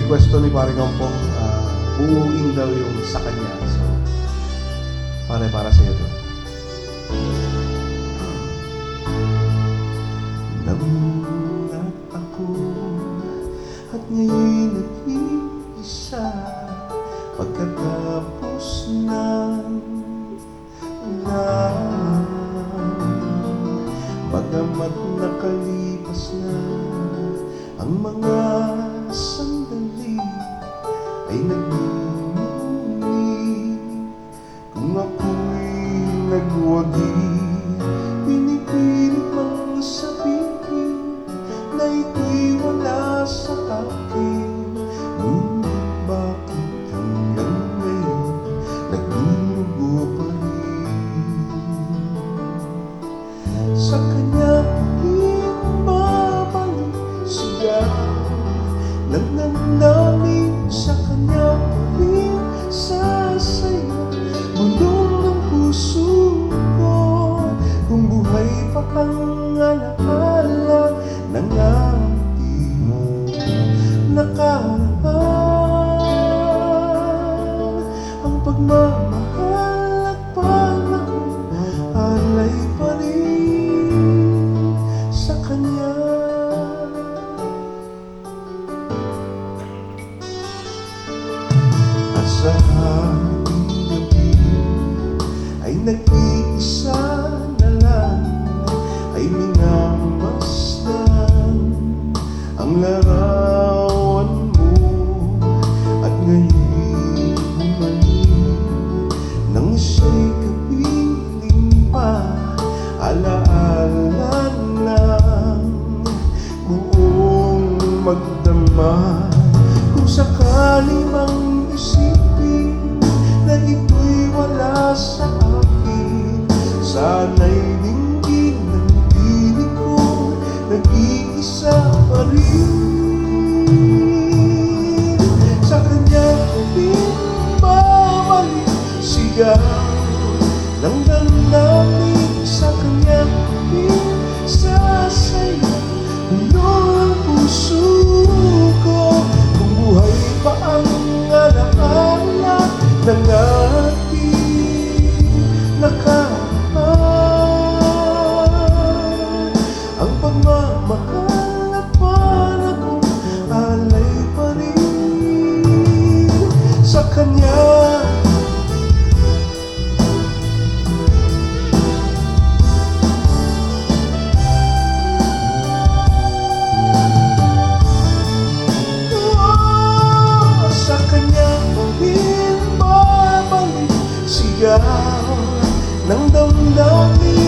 request to ni Pare Kampong, buuin daw yung sa kanya. So, para sa iyo to. Namulat ako at ngayon nag-iisa pagkatapos ng ulan. Bagamat nakalipas na ang mga sandali, ay nagmumuni kung ako'y nagwagi. Pinipilit mang sabihin na ito'y wala sa akin. Ngunit bakit hanggang ngayon nagdurugo pa rin? Sa kanya babalik siya ng damdamin, sa kanya rin sasaya bulong ng puso ko. Kung buhay pa ang alaala ng ating nakaraan, ang pagmamahal at panahon alay pa rin sa kanya. At sa ating gabi ay nag-iisa na lang, ay minamasdan ang larawan mo. At ngayon bumalik nang siya'y kapiling pa, alaala lang buong magdama. Kung sakali mang isipin na ito'y wala sa akin, sana'y dinggin ng piling ko, nag-iisa pa rin. Sa kanya rin babalik sigaw ng damdamin, sa kanya rin sasaya bulong ang puso ko. Kung buhay pa ang alaala ng ating nakaraan, ang pagmamahal at panahon alay pa rin sa kanya. Sa kanya rin babalik sigaw ng damdamin,